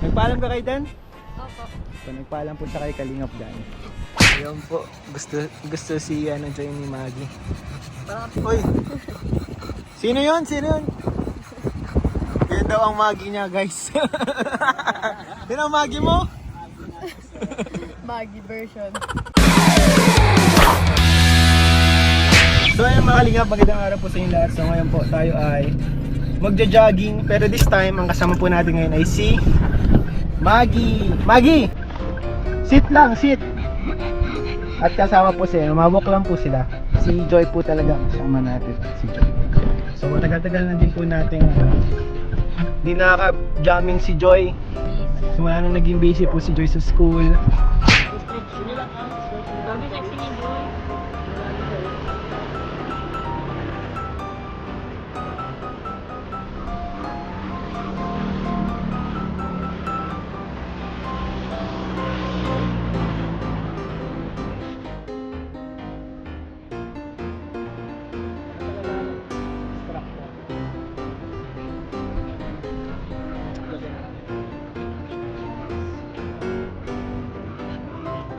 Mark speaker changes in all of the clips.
Speaker 1: Nagpaalam ka kay Dan?
Speaker 2: Opo.
Speaker 1: So, nagpaalam po siya kay Kalingap Dan. Ayun po, gusto si Joy ni Maggie. Uy! Sino yun? Yan daw ang Maggie niya, guys. Yan ang Maggie mo?
Speaker 2: Maggie version.
Speaker 1: So ayun mga Kalingap, magandang araw po sa inyo lahat. So ngayon po tayo ay magja-jogging. Pero this time, ang kasama po natin ngayon ay si Maggie. Maggie! Sit lang, sit! At kasama po sila, mabok lang po sila. Si Joy po talaga kasama natin, si Joy. So matagal-tagal na din po natin di nakaka-jamming si Joy. So wala nang naging busy po si Joy sa school.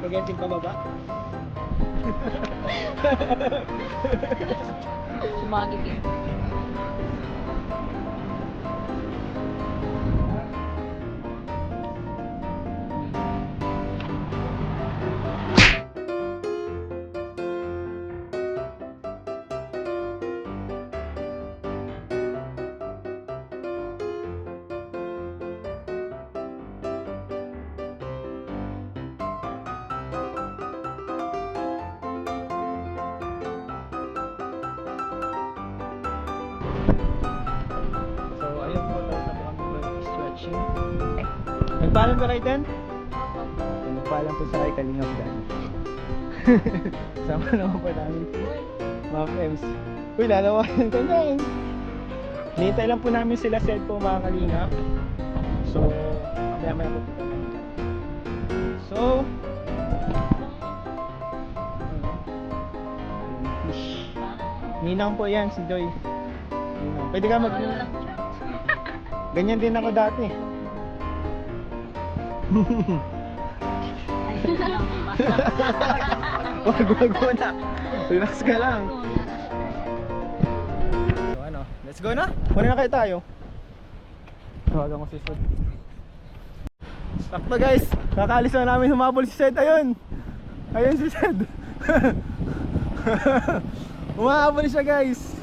Speaker 1: Kaganting pababa.
Speaker 2: Maggie din.
Speaker 1: So ayun po, tapos na po kami mag-stretching. Nagpaalam ka kay Dan? Nagpaalam po sa kay Kalingap Dan. Sama naman po namin si Ma'am Ems. Uy, lalawanan ka na eh. Hinihintay lang po namin sila set po mga Kalingap. So, maya po po. So, ninang po yan si Joy. Ninang. Pwede ka mag... Ganyan din ako dati. Wag na. Relax ka lang. So ano, let's go na. Muna na kayo tayo. Tawagan ko si Sed. Sakto guys. Kakaalis na namin humabol si Sed. Ayun. Ayun si Sed. Humahabol siya guys.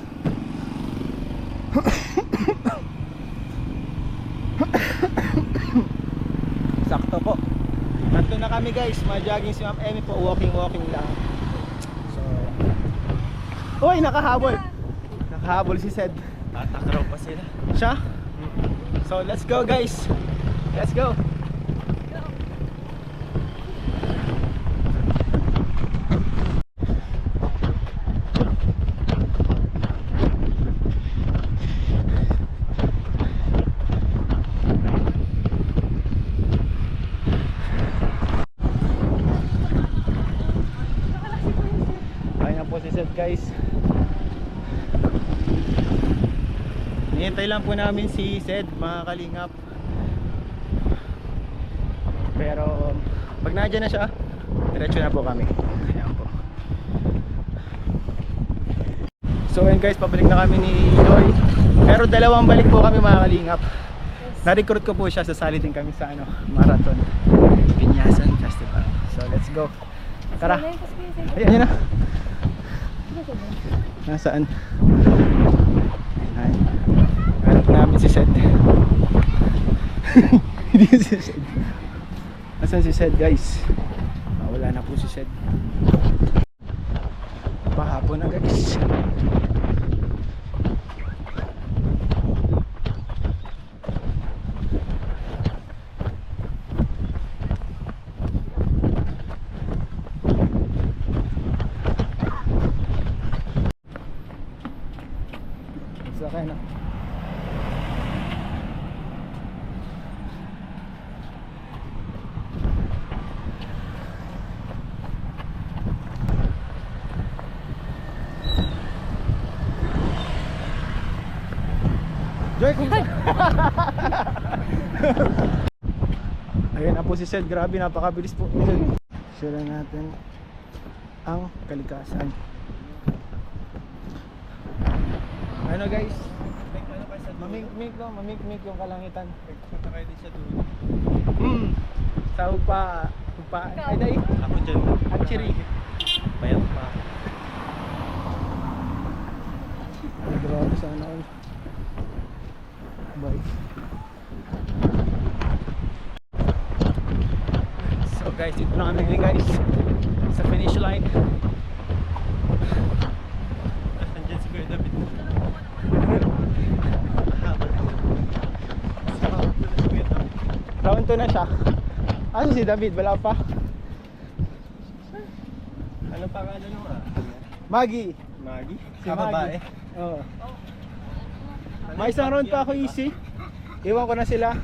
Speaker 1: Sakto po. Nandito na kami guys. Mag-jogging si Ma'am Emmy po. Walking lang. So, uy, nakahabol. Nakahabol si Sed.
Speaker 3: Takraw pa sila.
Speaker 1: Siya? So, let's go guys. Let's go. Guys, hinihintay lang po namin si Sed mga Kalingap. Pero pag nandiyan na siya, diretso na po kami. Ayan po. So ayun guys, pabalik na kami ni Joy. Pero dalawang balik po kami mga Kalingap. Na-recruit ko po siya, sasali din kami sa marathon Binyasan Festival. So let's go. Tara. Ayan na. Nasaan? Ay, hanap namin si Sed. Hindi si Sed. Nasaan si Sed guys? Wala na po si Sed. Pahapon na guys. Sakay na. Joy, kung na po si Sed. Grabe, napakabilis po. Share natin ang kalikasan. Ano guys? Mamik-mik no? Mamik-mik yung kalangitan.
Speaker 3: Punta kayo din sa dulo.
Speaker 1: Sa Ugpaan. Ay, dahil.
Speaker 3: Ako dyan.
Speaker 1: Actually.
Speaker 3: Payat pa.
Speaker 1: Ay, grabe sana all. Bye. So guys, dito na kami guys. Sa finish line.
Speaker 3: Andyan si Kuya David.
Speaker 1: Round 2 na siya. Ano si David? Wala pa.
Speaker 3: Ano pangalan mo
Speaker 1: Maggie.
Speaker 3: Maggie?
Speaker 1: Si
Speaker 3: Babae?
Speaker 1: Oo. May isang round pa ako easy. Iwan ko na sila.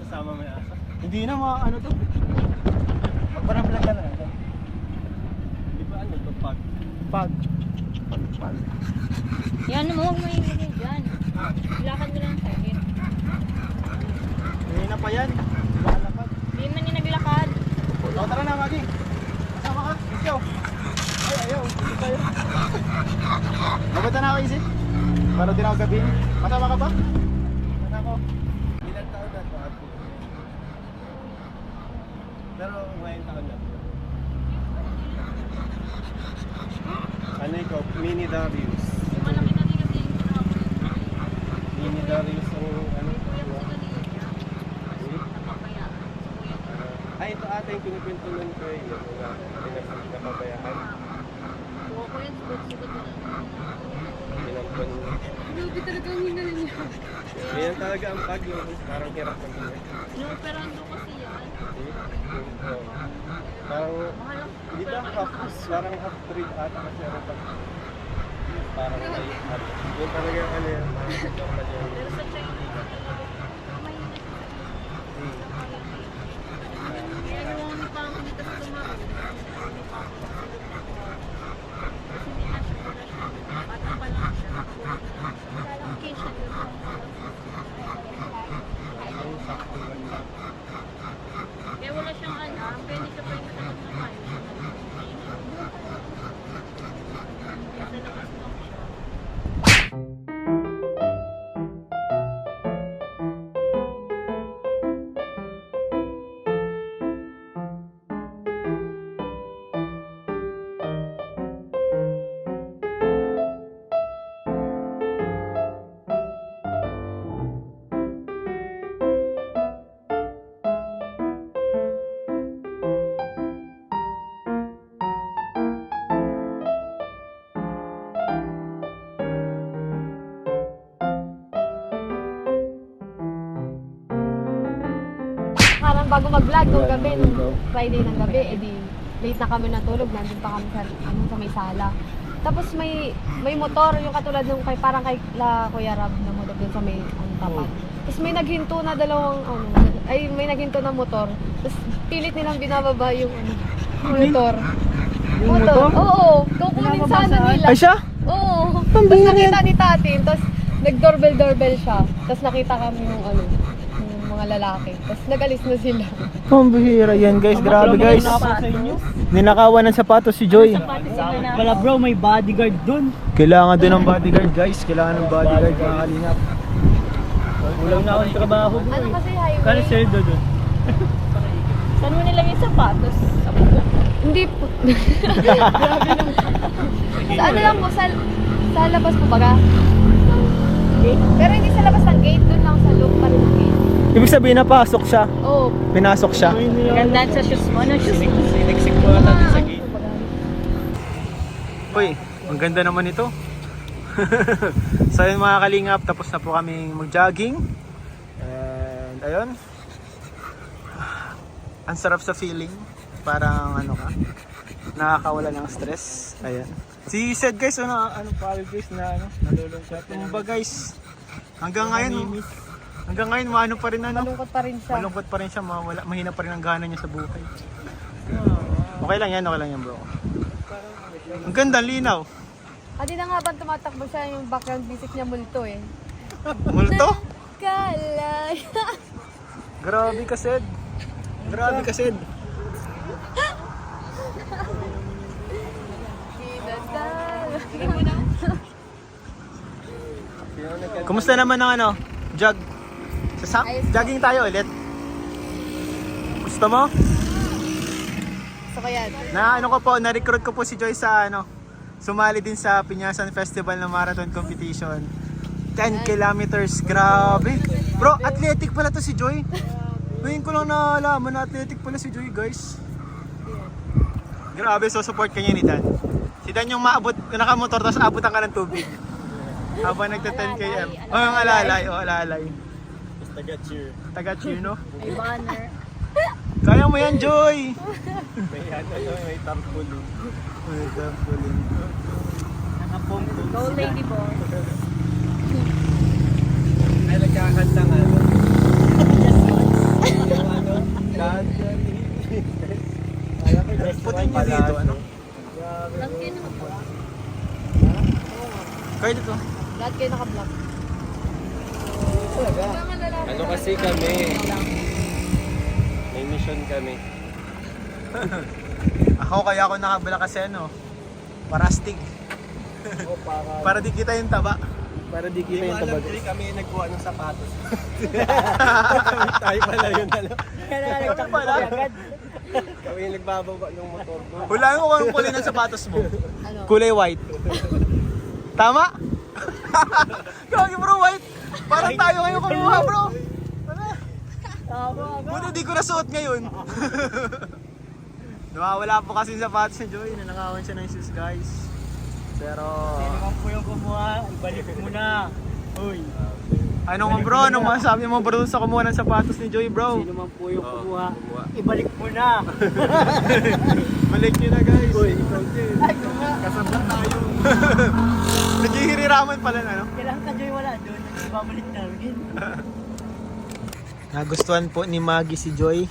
Speaker 3: Kasama may asa.
Speaker 1: Hindi na mga ano to.
Speaker 3: Magparaplag ka na. Di ba ano to?
Speaker 1: Pag.
Speaker 2: Yan mo, huwag mo ilagay dyan. Lakad mo lang sa akin.
Speaker 1: Hindi na pa yan. Lalakad.
Speaker 2: Hindi man yung naglakad.
Speaker 1: O tara na Maggie. Kasama ka? Let's go. Ay ayaw. Hindi tayo. Mabuta na ako easy. Para din ako gabihin. Kasama ka ba? Kasama ko.
Speaker 3: Ilan taon na ito? Pero ngayon taon na. Ano ikaw? Mini Darius.
Speaker 2: Yung malaki na din kasi yung
Speaker 3: Mini Darius ang ano? Ay, ito ata yung kinikwento nun ko eh. Yung mga pinapabayaan.
Speaker 2: Oo, kuya, sugot mo lang.
Speaker 3: Pinampun.
Speaker 2: Grabe talaga ang hina niya.
Speaker 3: Ganyan talaga ang pag yung parang hirap ng buhay.
Speaker 2: Inuoperan doon kasi yan.
Speaker 3: Oo. Parang,
Speaker 2: Mahal ang
Speaker 3: hindi ba parang half breed ata kasi ano pag parang ay yun talaga yung ano yan. Normal yung
Speaker 2: Pero sa China, mahina siya. Kaya yung pang dito sa tumawag. Kasi hindi na siya pala siya. Bata pa lang siya. Lalaki siya doon.
Speaker 3: yung sakto lang.
Speaker 2: Kaya wala siyang anak, pwede siya pa yung matanong na kayo. Kasi labas lang siya.
Speaker 4: Parang bago mag-vlog nung gabi, nung Friday ng gabi, edi late na kami natulog, nandun pa kami sa may sala. Tapos may motor, yung katulad nung parang kay Kuya Rab na motor dun sa may tapat. Tapos may naghinto na may naghinto na motor. Tapos pilit nilang binababa yung motor.
Speaker 1: Yung motor?
Speaker 4: Oo, kukunin sana nila.
Speaker 1: Ay siya?
Speaker 4: Oo. Tapos nakita ni Tatin, tapos nag-doorbell siya. Tapos nakita kami yung yung mga lalaki. Tapos nag-alis na sila.
Speaker 1: Pambihira yan guys. Grabe guys. Ninakawan ng sapatos si Joy.
Speaker 5: Wala bro, may bodyguard dun.
Speaker 1: Kailangan din ng bodyguard guys. Kailangan ng bodyguard mga kalingap.
Speaker 5: Kulang na akong trabaho bro.
Speaker 4: Ano kasi highway?
Speaker 5: Kano sweldo dun?
Speaker 2: Saan mo nilagay yung sapatos? Sa buko.
Speaker 4: Hindi po. Sa ano lang po, sa labas po baga. Pero hindi sa labas ng gate, doon lang sa loob pa rin ng gate.
Speaker 1: Ibig sabihin napasok siya.
Speaker 4: Oo.
Speaker 1: Pinasok siya.
Speaker 2: Gandaan sa shoes mo. Anong shoes mo?
Speaker 3: Siniksik mo na natin sa gate.
Speaker 1: Uy, ang ganda naman ito. So yun mga kalingap, tapos na po kami mag-jogging. And ayun. Ang sarap sa feeling. Parang nakakawala ng stress. Ayan. Si Sed guys, ano pala guys na nalulungkot. Kumba guys, hanggang ngayon maano pa rin
Speaker 4: Malungkot pa rin siya.
Speaker 1: malungkot pa rin siya, mahina pa rin ang gana niya sa buhay. Okay lang yan bro. Ang ganda, linaw.
Speaker 4: Adi na nga bang tumatakbo siya yung background music niya multo eh.
Speaker 1: Multo?
Speaker 4: Kalay.
Speaker 1: Grabe ka Sed. Grabe kasi.
Speaker 4: Sige mo na.
Speaker 1: Kumusta naman ang ano? Jog? Jogging tayo ulit. Gusto mo?
Speaker 4: So kaya,
Speaker 1: Na ano ko po, na-recruit ko po si Joy sa ano, sumali din sa Pinyasan Festival na marathon competition. 10 kilometers, grabe. Bro, athletic pala to si Joy. Ngayon ko lang naalaman na athletic pala si Joy, guys. Grabe, so support ka niya ni Dan. Si Dan yung maabot, nakamotor, tapos abutan ka ng tubig. Habang nagta-10 km. Oh, yung alalay, alalay.
Speaker 3: Taga-cheer.
Speaker 1: Taga-cheer, no?
Speaker 4: may banner.
Speaker 1: Kaya mo yan, Joy!
Speaker 3: May ano, may tarpaulin.
Speaker 1: May tarpaulin.
Speaker 5: Nakapongko.
Speaker 4: Go lady boss.
Speaker 3: Ay, nagkakanta nga. Yung ano, dadali.
Speaker 1: Putin niyo dito, ano?
Speaker 4: Lahat kayo naka-block.
Speaker 1: Kaya dito.
Speaker 4: Lahat kayo naka-block.
Speaker 3: Ano kasi kami? May mission kami.
Speaker 1: Kaya ako nakabala kasi ano, parastig. Para di kita yung taba. Para di kita yung taba.
Speaker 3: Hindi kami nagkuha ng sapatos. Tayo pala yun.
Speaker 1: Kami pala.
Speaker 3: Kami yung nagbababa ng motor ko.
Speaker 1: Hulaan ko kung anong kulay ng sapatos mo.
Speaker 4: Ano?
Speaker 1: Kulay white. Tama? Kagi bro, white. Parang tayo ngayon kumuha bro. Buti di ko nasuot ngayon. Nawawala po kasi yung sapatos ni Joy. Nanakawan siya ng shoes, guys. Pero...
Speaker 5: Hindi naman po yung kumuha. Ibalik mo na. Uy.
Speaker 1: Anong bro? Anong masasabi mo bro sa kumuha ng sapatos ni Joy bro?
Speaker 5: Sino man po yung kumuha. Ibalik mo na.
Speaker 1: Balik nyo na guys.
Speaker 3: Uy, ikaw din. Kasabot tayo.
Speaker 1: Naghihiriraman pala na, no?
Speaker 5: Kailangan ka Joy wala doon. Ibabalik namin.
Speaker 1: Nagustuhan po ni Maggie si Joy.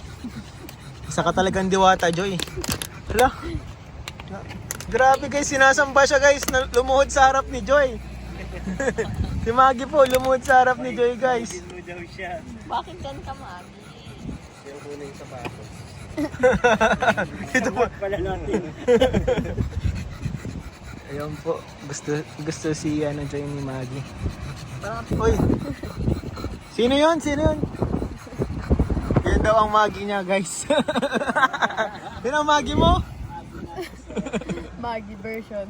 Speaker 1: Isa ka talagang diwata, Joy. Hala. Grabe guys, sinasamba siya guys. Lumuhod sa harap ni Joy. Si Maggie po, lumuhod sa harap ni Joy guys.
Speaker 5: Hindi mo daw siya.
Speaker 4: Bakit gan ka, Magi?
Speaker 3: Yung kuning sapatos.
Speaker 1: Ito po.
Speaker 5: Pala natin.
Speaker 1: Ayun po, gusto si ano, Joy ni Maggie. Uy. Sino yun? Sino yun? Yan daw ang Maggie niya guys. Yan ang Maggie mo?
Speaker 4: Magi version.